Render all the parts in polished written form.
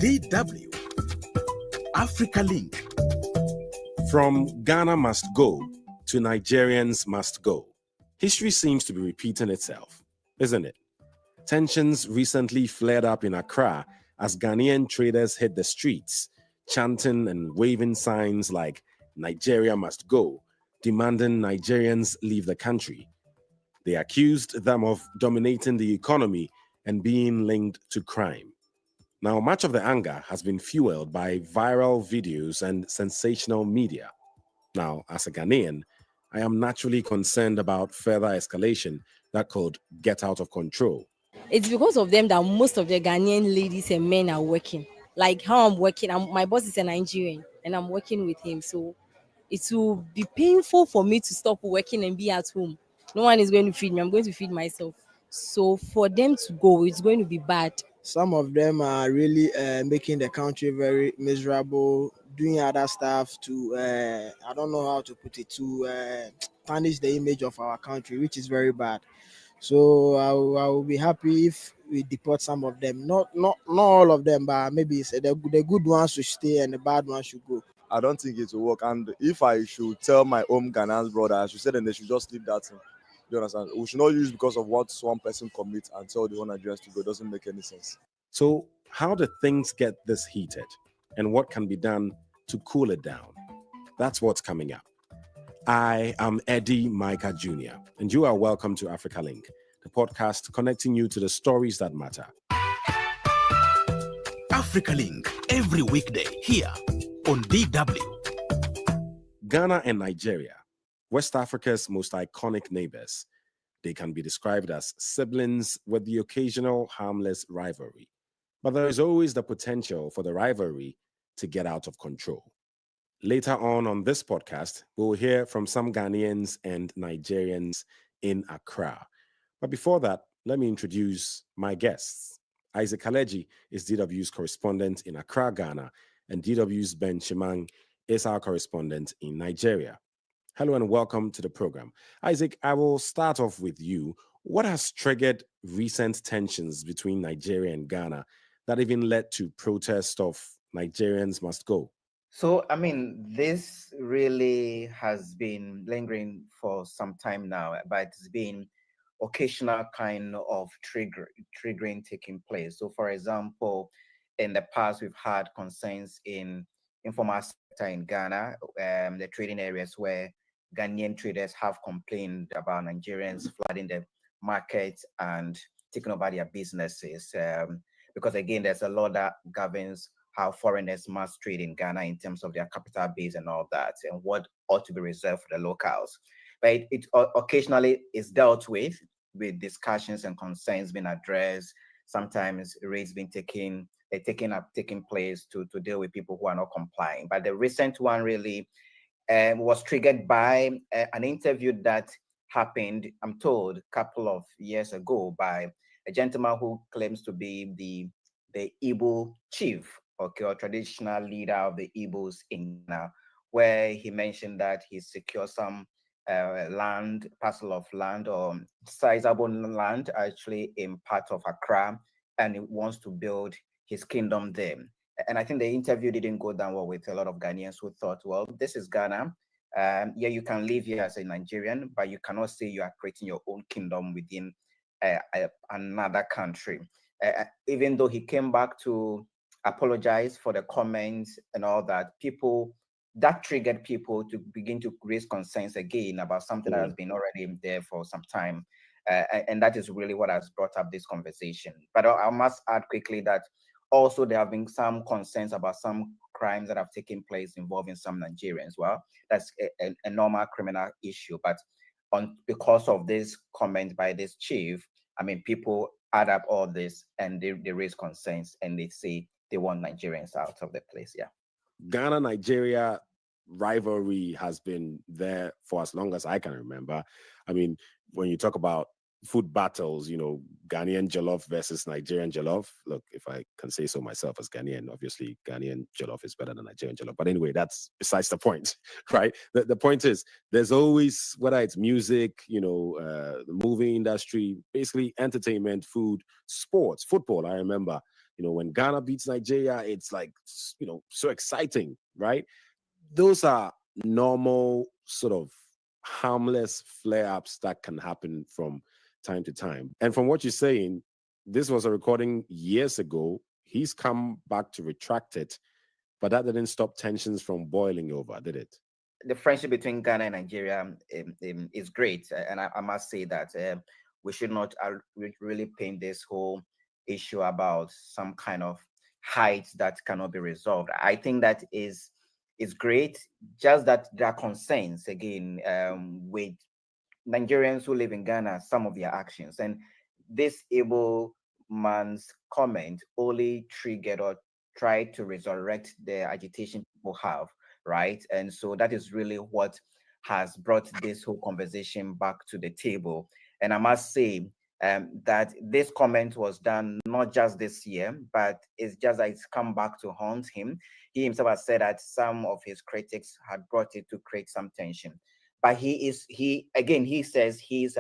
DW Africa Link. From Ghana Must Go to Nigerians Must Go. History seems to be repeating itself, isn't it? Tensions recently flared up in Accra as Ghanaian traders hit the streets, chanting and waving signs like Nigeria must go, demanding Nigerians leave the country. They accused them of dominating the economy and being linked to crime. Now, much of the anger has been fueled by viral videos and sensational media. Now, as a Ghanaian, I am naturally concerned about further escalation that could get out of control. It's because of them that most of the Ghanaian ladies and men are working. Like how I'm working, my boss is a Nigerian and I'm working with him. So it will be painful for me to stop working and be at home. No one is going to feed me. I'm going to feed myself. So for them to go, it's going to be bad. Some of them are really making the country very miserable, doing other stuff to, I don't know how to put it, to tarnish the image of our country, which is very bad. So I will be happy if we deport some of them. Not all of them, but maybe the good ones should stay and the bad ones should go. I don't think it will work. And if I should tell my own Ghanaian brother, I should say then they should just leave that thing. You understand? We should not use because of what one person commits and tell the whole Nigerians to go. It doesn't make any sense. So how do things get this heated? And what can be done to cool it down? That's what's coming up. I am Eddy Micah Jr. and you are welcome to Africa Link, the podcast connecting you to the stories that matter. Africa Link, every weekday here on DW. Ghana and Nigeria, West Africa's most iconic neighbors. They can be described as siblings with the occasional harmless rivalry. But there is always the potential for the rivalry to get out of control. Later on this podcast, we'll hear from some Ghanaians and Nigerians in Accra. But before that, let me introduce my guests. Isaac Kaledzi is DW's correspondent in Accra, Ghana, and DW's Ben Shemang is our correspondent in Nigeria. Hello and welcome to the program. Isaac, I will start off with you. What has triggered recent tensions between Nigeria and Ghana that even led to protest of Nigerians Must Go? So, this really has been lingering for some time now, but it's been occasional kind of triggering taking place. So, for example, in the past, we've had concerns in informal sector in Ghana, the trading areas where Ghanaian traders have complained about Nigerians flooding the markets and taking over their businesses. Because again, there's a law that governs how foreigners must trade in Ghana in terms of their capital base and all that, and what ought to be reserved for the locals. But it occasionally is dealt with discussions and concerns being addressed. Sometimes raids being taking place to deal with people who are not complying. But the recent one really was triggered by an interview that happened, I'm told, a couple of years ago by a gentleman who claims to be the Igbo chief, or traditional leader of the Igbos in Ghana, where he mentioned that he secured some parcel of land, or sizable land actually in part of Accra, and he wants to build his kingdom there. And I think the interview didn't go down well with a lot of Ghanaians who thought, well, this is Ghana. Yeah, you can live here as a Nigerian, but you cannot say you are creating your own kingdom within another country. Even though he came back to apologize for the comments and all that, that triggered people to begin to raise concerns again about something that has been already there for some time. And that is really what has brought up this conversation. But I must add quickly that also there have been some concerns about some crimes that have taken place involving some Nigerians. Well, that's a normal criminal issue. But because of this comment by this chief, people add up all this and they raise concerns and they say they want Nigerians out of the place. Yeah. Ghana-Nigeria rivalry has been there for as long as I can remember. When you talk about food battles, Ghanaian jollof versus Nigerian jollof. Look, if I can say so myself as Ghanaian, obviously Ghanaian jollof is better than Nigerian jollof. But anyway, that's besides the point, right? The point is there's always, whether it's music, the movie industry, basically entertainment, food, sports, football. I remember when Ghana beats Nigeria, it's like, so exciting, right? Those are normal sort of harmless flare-ups that can happen from time to time. And from what you're saying, this was a recording years ago. He's come back to retract it, but that didn't stop tensions from boiling over, did it? The friendship between Ghana and Nigeria is great, and I must say that we should not really paint this whole issue about some kind of height that cannot be resolved. I think that is great, just that there are concerns again with Nigerians who live in Ghana, some of their actions, and this able man's comment only triggered or tried to resurrect the agitation people have, right? And so that is really what has brought this whole conversation back to the table. And I must say that this comment was done not just this year, but it's just that it's come back to haunt him. He himself has said that some of his critics had brought it to create some tension. But he says he's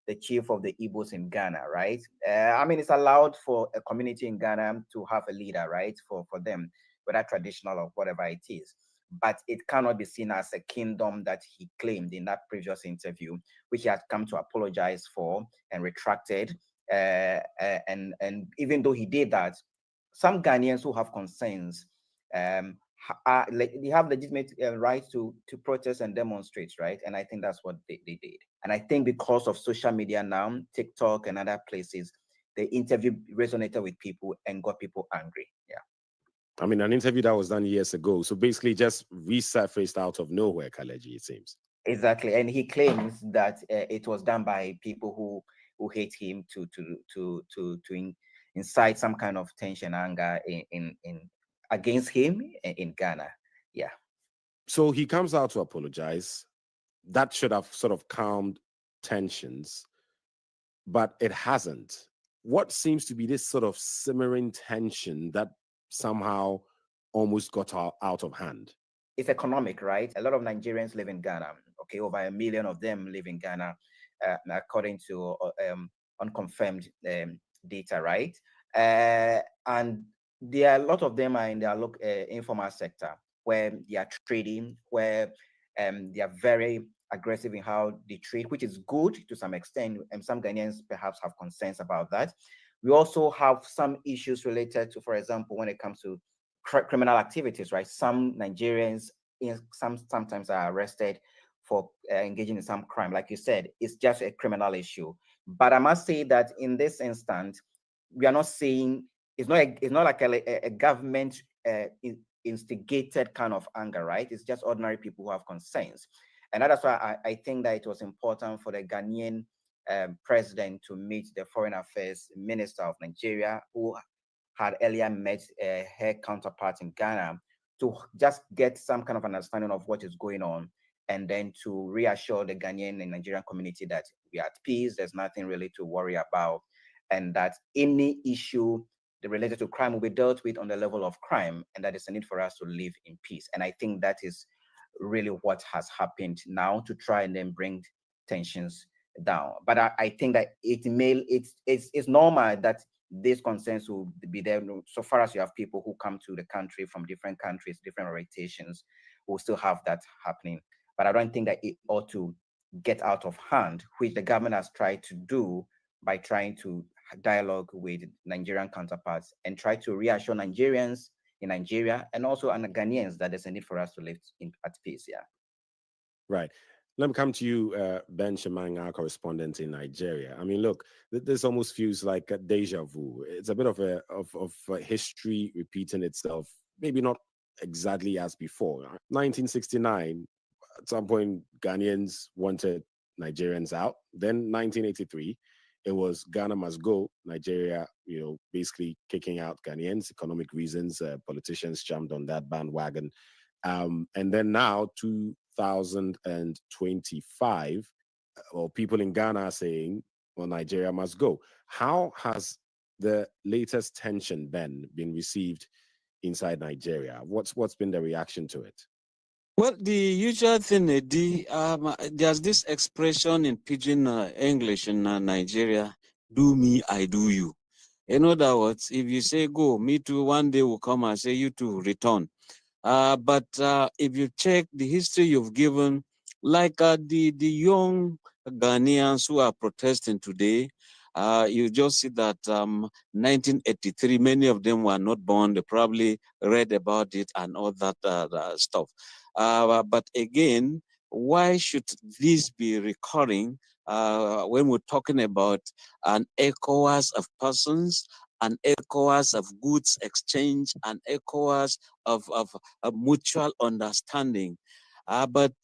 the chief of the Igbos in Ghana, right? I mean, it's allowed for a community in Ghana to have a leader, right? For them, whether traditional or whatever it is. But it cannot be seen as a kingdom that he claimed in that previous interview, which he had come to apologize for and retracted. And even though he did that, some Ghanaians who have concerns, they have legitimate right to protest and demonstrate, right? And I think that's what they did. And I think because of social media now, TikTok and other places, the interview resonated with people and got people angry. Yeah. I mean, an interview that was done years ago. So basically just resurfaced out of nowhere, Kaledzi, it seems. Exactly. And he claims that it was done by people who hate him to incite some kind of tension, anger in against him in Ghana. Yeah. So he comes out to apologize. That should have sort of calmed tensions, but it hasn't. What seems to be this sort of simmering tension that somehow almost got out of hand? It's economic, right? A lot of Nigerians live in Ghana. Okay, over 1 million of them live in Ghana, according to unconfirmed data, right? And there are a lot of them are in their informal sector where they are trading, where they are very aggressive in how they trade, which is good to some extent, and some Ghanaians perhaps have concerns about that. We also have some issues related to, for example, when it comes to criminal activities, right? Some Nigerians sometimes are arrested for engaging in some crime. Like you said, it's just a criminal issue. But I must say that in this instance, we are not saying it's not like a government instigated kind of anger, right? It's just ordinary people who have concerns. And that's why I think that it was important for the Ghanaian president to meet the foreign affairs minister of Nigeria, who had earlier met her counterpart in Ghana, to just get some kind of understanding of what is going on, and then to reassure the Ghanaian and Nigerian community that we are at peace, there's nothing really to worry about, and that any issue related to crime will be dealt with on the level of crime, and that is a need for us to live in peace. And I think that is really what has happened now, to try and then bring tensions down. But I think that it's normal that these concerns will be there, so far as you have people who come to the country from different countries, different orientations, will still have that happening. But I don't think that it ought to get out of hand, which the government has tried to do by trying to dialogue with Nigerian counterparts and try to reassure Nigerians in Nigeria and also Ghanaians that there's a need for us to live at peace. Yeah. Right. Let me come to you, Ben Shemang, our correspondent in Nigeria. I mean, look, this almost feels like a deja vu. It's a bit of a history repeating itself, maybe not exactly as before. 1969, at some point, Ghanaians wanted Nigerians out. Then 1983, it was Ghana must go. Nigeria, basically kicking out Ghanaians, economic reasons. Politicians jumped on that bandwagon. And then now, 2025, or people in Ghana are saying, well, Nigeria must go. How has the latest tension, Ben, been received inside Nigeria? What's been the reaction to it? Well, the usual thing, Eddy, there's this expression in pidgin English in Nigeria, do me, I do you. In other words, if you say go, me too, one day will come and say you too return. But if you check the history you've given, like the young Ghanaians who are protesting today, you just see that 1983, many of them were not born. They probably read about it and all that stuff. But again, why should this be recurring when we're talking about an ECOWAS of persons, an ECOWAS of goods exchange, an ECOWAS of a mutual understanding? But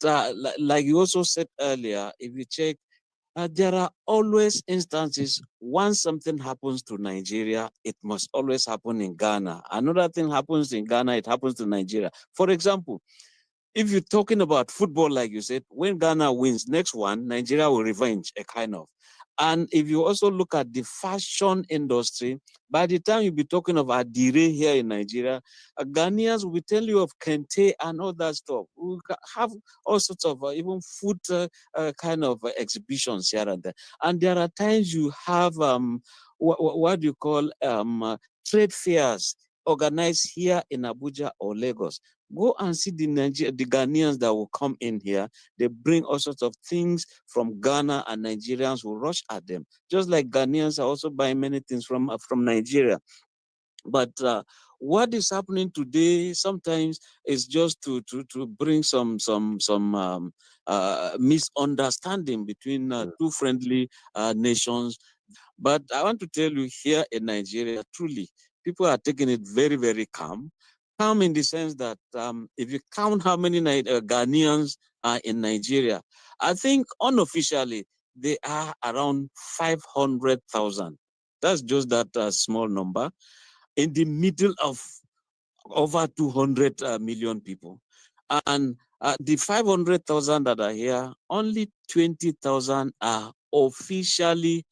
like you also said earlier, if you check, there are always instances once something happens to Nigeria, it must always happen in Ghana. Another thing happens in Ghana, it happens to Nigeria. For example, if you're talking about football, like you said, when Ghana wins, next one, Nigeria will revenge, a kind of. And if you also look at the fashion industry, by the time you be talking of Adire here in Nigeria, Ghanaians will tell you of Kente and all that stuff. We have all sorts of even food kind of exhibitions here and there. And there are times you have what do you call trade fairs organized here in Abuja or Lagos. Go and see the Ghanaians that will come in here. They bring all sorts of things from Ghana, and Nigerians will rush at them. Just like Ghanaians are also buying many things from Nigeria. But what is happening today sometimes is just to bring some misunderstanding between two friendly nations. But I want to tell you, here in Nigeria, truly, people are taking it very, very calm. Calm in the sense that if you count how many Ghanaians are in Nigeria, I think unofficially they are around 500,000. That's just that small number in the middle of over 200 million people. And the 500,000 that are here, only 20,000 are officially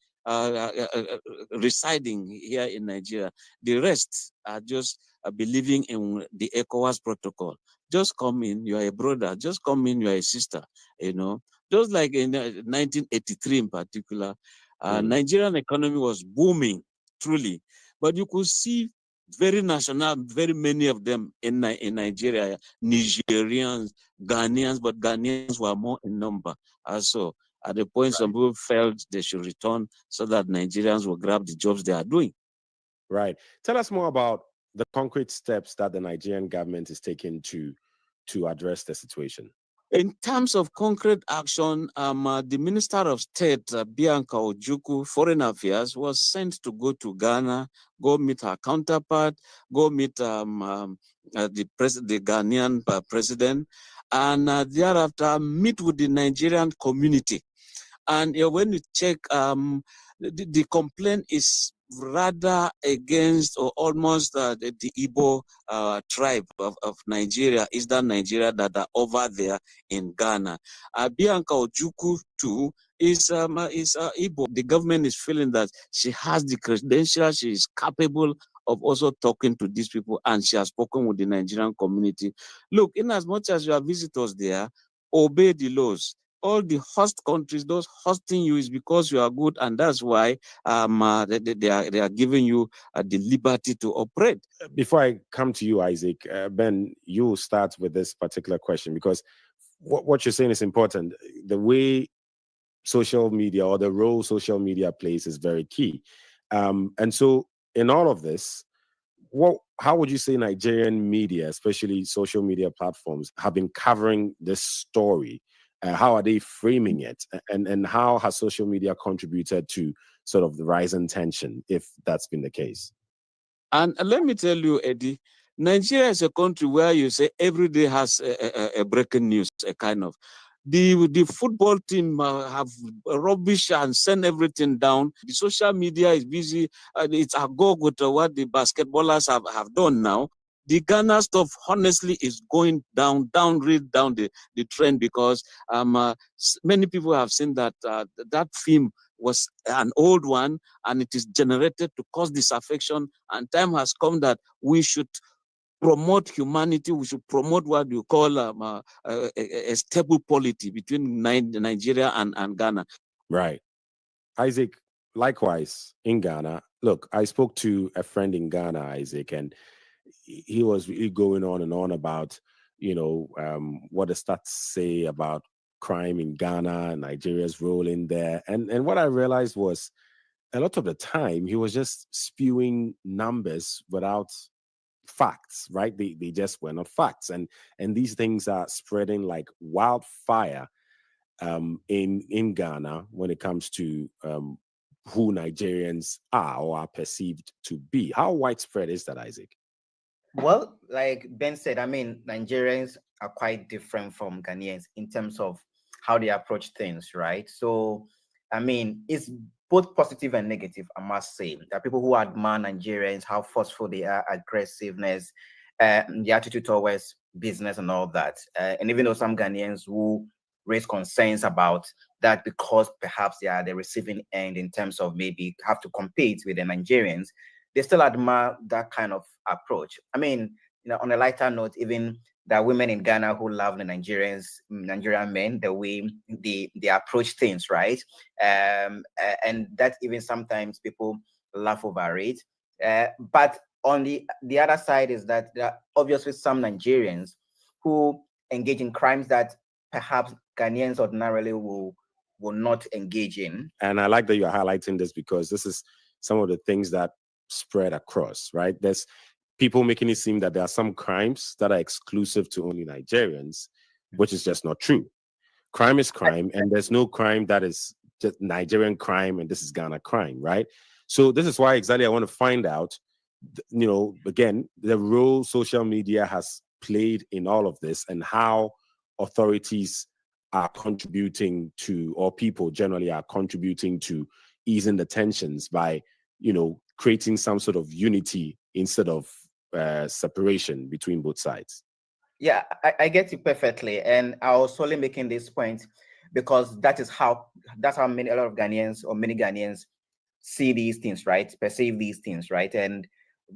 residing here in Nigeria. The rest are just believing in the ECOWAS protocol. Just come in, you are a brother. Just come in, you are a sister. You know, just like in 1983 in particular, Nigerian economy was booming, truly. But you could see very national, very many of them in Nigeria, Nigerians, Ghanaians, but Ghanaians were more in number. Also, at the point some people felt they should return so that Nigerians will grab the jobs they are doing. Right. Tell us more about the concrete steps that the Nigerian government is taking to address the situation. In terms of concrete action, the Minister of State, Bianca Ojukwu, Foreign Affairs, was sent to go to Ghana, go meet her counterpart, go meet the Ghanaian president, and thereafter meet with the Nigerian community. And when you check, the complaint is rather against or almost the Igbo tribe of Nigeria, Eastern Nigeria, that are over there in Ghana. Bianca Ojukwu too is Igbo. The government is feeling that she has the credentials, she is capable of also talking to these people, and she has spoken with the Nigerian community. Look, in as much as you are visitors there, obey the laws. All the host countries, those hosting you is because you are good, and that's why they are giving you the liberty to operate. Before I come to you, Isaac, Ben, you start with this particular question, because what you're saying is important. The way social media, or the role social media plays, is very key. And so in all of this, how would you say Nigerian media, especially social media platforms, have been covering this story? How are they framing it? And how has social media contributed to sort of the rise in tension, if that's been the case? And let me tell you, Eddie, Nigeria is a country where you say every day has a breaking news, a kind of. The football team have rubbish and send everything down. The social media is busy. It's agog with what the basketballers have done now. The Ghana stuff, honestly, is going down the trend, because many people have seen that that film was an old one, and it is generated to cause disaffection. And time has come that we should promote humanity. We should promote what you call a stable polity between Nigeria and Ghana. Right. Isaac, likewise, in Ghana, look, I spoke to a friend in Ghana, Isaac, and he was really going on and on about, what the stats say about crime in Ghana and Nigeria's role in there. And what I realized was a lot of the time he was just spewing numbers without facts, right? They just were not facts. And these things are spreading like wildfire in Ghana when it comes to who Nigerians are or are perceived to be. How widespread is that, Isaac? Well, like Ben said, I mean, Nigerians are quite different from Ghanaians in terms of how they approach things, right? So, I mean, it's both positive and negative, I must say. There are people who admire Nigerians, how forceful they are, aggressiveness, the attitude towards business and all that. And even though some Ghanaians who raise concerns about that because perhaps they are the receiving end in terms of maybe have to compete with the Nigerians, they still admire that kind of approach. I mean, on a lighter note, even there are women in Ghana who love the Nigerian men, the way they approach things, right? And that even sometimes people laugh over it. But on the other side is that there are obviously some Nigerians who engage in crimes that perhaps Ghanaians ordinarily will not engage in. And I like that you're highlighting this because this is some of the things that spread across, right? There's people making it seem that there are some crimes that are exclusive to only Nigerians, which is just not true. Crime is crime, and there's no crime that is just Nigerian crime and this is Ghana crime, right? So this is why exactly I want to find out, again, the role social media has played in all of this and how authorities are contributing to, or people generally are contributing to easing the tensions by, creating some sort of unity instead of separation between both sides. Yeah, I get you perfectly. And I was solely making this point because that's how a lot of Ghanaians or many Ghanaians see these things, right? Perceive these things, right? And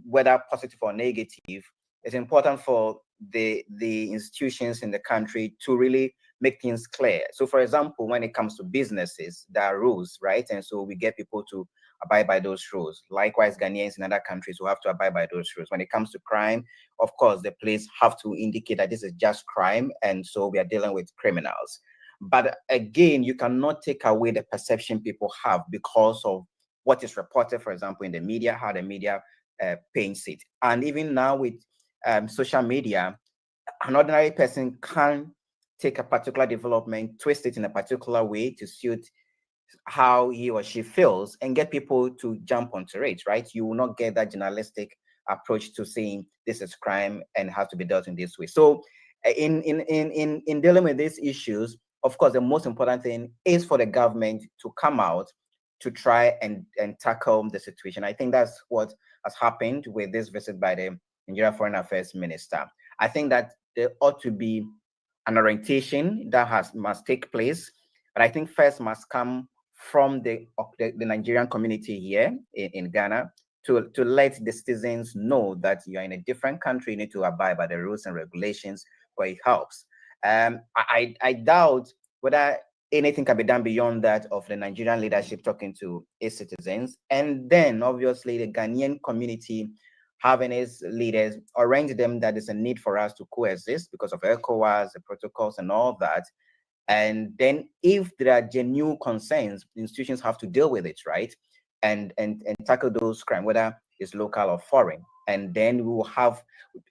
whether positive or negative, it's important for the institutions in the country to really make things clear. So, for example, when it comes to businesses, there are rules, right? And so we get people to abide by those rules. Likewise, Ghanaians in other countries will have to abide by those rules. When it comes to crime, of course, the police have to indicate that this is just crime, and so we are dealing with criminals. But again, you cannot take away the perception people have because of what is reported, for example, in the media, how the media paints it. And even now with social media, an ordinary person can take a particular development, twist it in a particular way to suit how he or she feels and get people to jump onto it, right? You will not get that journalistic approach to saying this is crime and has to be dealt in this way. So in dealing with these issues, of course, the most important thing is for the government to come out to try and tackle the situation. I think that's what has happened with this visit by the Nigerian Foreign Affairs Minister. I think that there ought to be an orientation that must take place, but I think first must come from the Nigerian community here in Ghana to let the citizens know that you are in a different country, you need to abide by the rules and regulations where it helps. I doubt whether anything can be done beyond that of the Nigerian leadership talking to its citizens. And then obviously the Ghanaian community having its leaders arrange them that there's a need for us to coexist because of ECOWAS, the protocols and all that. And then if there are genuine concerns, institutions have to deal with it, right? And tackle those crimes, whether it's local or foreign. And then we will have,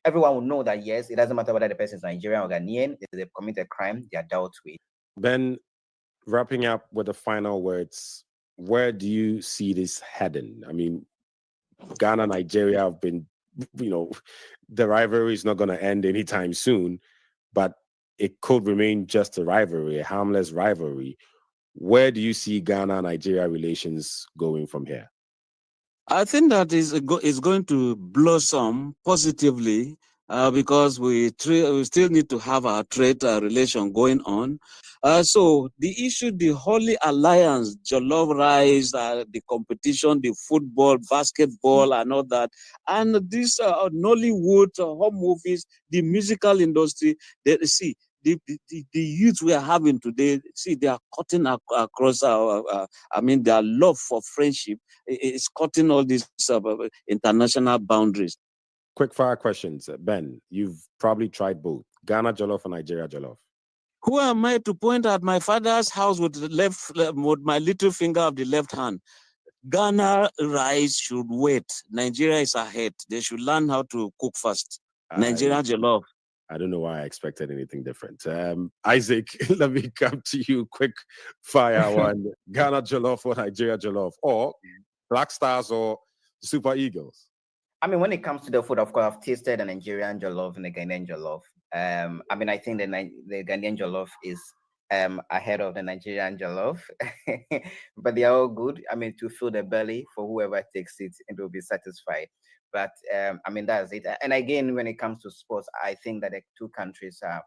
everyone will know that, yes, it doesn't matter whether the person is Nigerian or Ghanaian, if they commit a crime, they are dealt with. Ben, wrapping up with the final words, where do you see this heading? I mean, Ghana, Nigeria have been, the rivalry is not going to end anytime soon, but it could remain just a rivalry, a harmless rivalry. Where do you see Ghana-Nigeria relations going from here? I think that is going to blossom positively because we still need to have our trade relation going on. So the issue, the Holy Alliance, jollof rice, the competition, the football, basketball, and all that, and this Nollywood, home movies, the musical industry. The the youth we are having today, see, they are cutting across their love for friendship is cutting all these international boundaries. Quick fire questions. Ben, you've probably tried both Ghana jollof and Nigeria jollof. Who am I to point at my father's house with with my little finger of the left hand? Ghana rice should wait. Nigeria is ahead. They should learn how to cook first. Nigeria jollof. I don't know why I expected anything different. Isaac, let me come to you. Quick fire one. Ghana jollof or Nigeria jollof, or Black Stars or Super Eagles? I mean, when it comes to the food, of course, I've tasted the Nigerian jollof and the Ghanaian jollof. I think the Ghanaian jollof is ahead of the Nigerian jollof, but they are all good. I mean, to fill the belly for whoever takes it, and will be satisfied. But that's it. And again, when it comes to sports, I think that the two countries are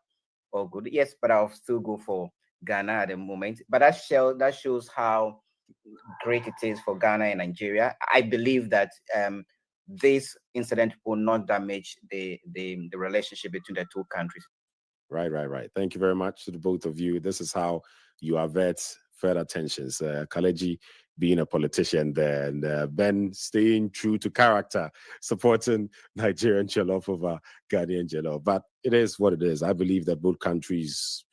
all good. Yes, but I'll still go for Ghana at the moment. But that shows how great it is for Ghana and Nigeria. I believe that this incident will not damage the relationship between the two countries. Right. Thank you very much to the both of you. This is how you avert further tensions. Kaledzi being a politician there, and Ben staying true to character, supporting Nigerian jollof over Ghanaian jollof. But it is what it is. I believe that both countries,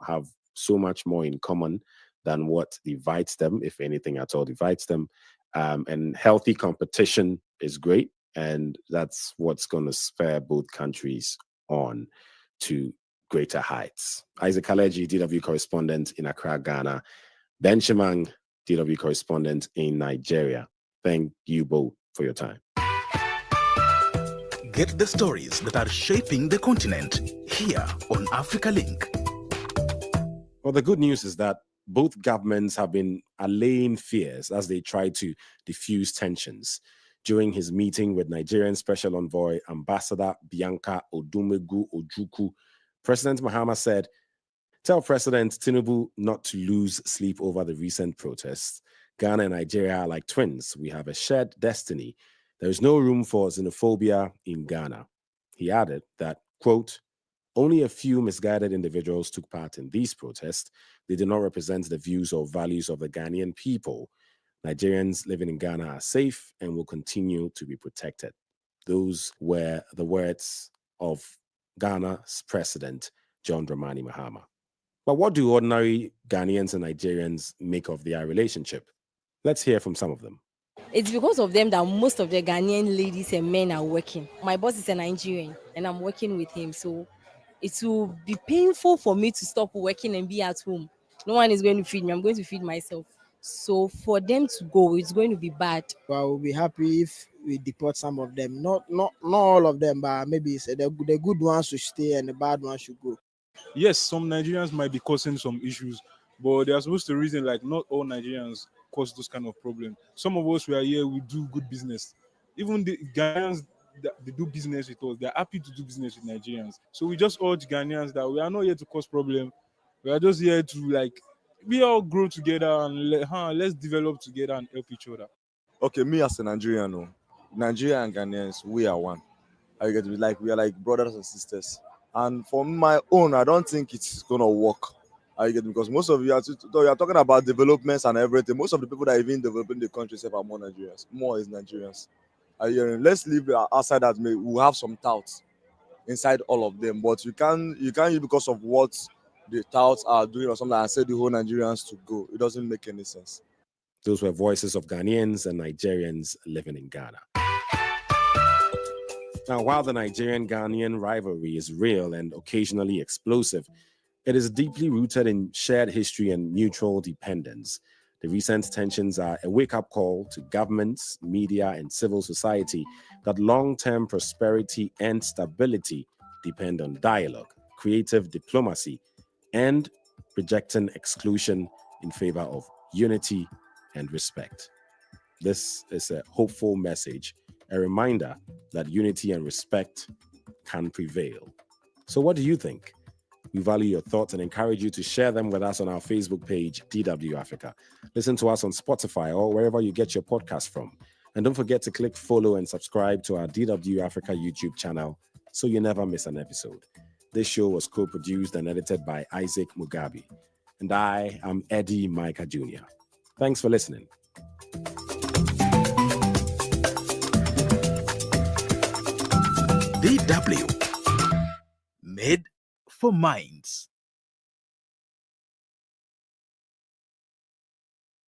have so much more in common than what divides them, if anything at all divides them. And healthy competition is great, and that's what's going to spur both countries on to greater heights. Isaac Kaledzi, DW correspondent in Accra, Ghana. Ben Shemang, DW correspondent in Nigeria. Thank you both for your time. Get the stories that are shaping the continent here on Africa Link. Well, the good news is that both governments have been allaying fears as they try to diffuse tensions. During his meeting with Nigerian Special Envoy Ambassador Bianca Odumegu Ojukwu, President Mahama said, "Tell President Tinubu not to lose sleep over the recent protests. Ghana and Nigeria are like twins. We have a shared destiny. There is no room for xenophobia in Ghana." He added that, quote, "Only a few misguided individuals took part in these protests. They do not represent the views or values of the Ghanaian people. Nigerians living in Ghana are safe and will continue to be protected." Those were the words of Ghana's President, John Dramani Mahama. But what do ordinary Ghanaians and Nigerians make of their relationship? Let's hear from some of them. It's because of them that most of the Ghanaian ladies and men are working. My boss is a Nigerian and I'm working with him. So it will be painful for me to stop working and be at home. No one is going to feed me. I'm going to feed myself. So for them to go, it's going to be bad. Well, I will be happy if we deport some of them. Not all of them, but maybe the good ones should stay and the bad ones should go. Yes, some Nigerians might be causing some issues, but they are supposed to reason like not all Nigerians cause those kind of problems. Some of us who are here, we do good business. Even the Ghanaians that they do business with us, they're happy to do business with Nigerians. So we just urge Ghanaians that we are not here to cause problems. We are just here to we all grow together and let's develop together and help each other. Okay, me as a Nigerian, Nigeria and Ghanaians, we are one. I get to be we are like brothers and sisters. And for my own, I don't think it's gonna work. I get because most of you are talking about developments and everything. Most of the people that are even developing the country are more Nigerians. More is Nigerians. Let's leave outside that we have some doubts inside all of them, but you can't because of what the touts are doing or something and say the whole Nigerians to go. It doesn't make any sense. Those were voices of Ghanaians and Nigerians living in Ghana. Now, while the Nigerian-Ghanaian rivalry is real and occasionally explosive, it is deeply rooted in shared history and mutual dependence. The recent tensions are a wake-up call to governments, media, and civil society that long-term prosperity and stability depend on dialogue, creative diplomacy, and rejecting exclusion in favor of unity and respect. This is a hopeful message, a reminder that unity and respect can prevail. So what do you think? We value your thoughts and encourage you to share them with us on our Facebook page, DW Africa. Listen to us on Spotify or wherever you get your podcast from. And don't forget to click follow and subscribe to our DW Africa YouTube channel so you never miss an episode. This show was co-produced and edited by Isaac Mugabe. And I am Eddy Micah Jr. Thanks for listening. DW. Made for Minds.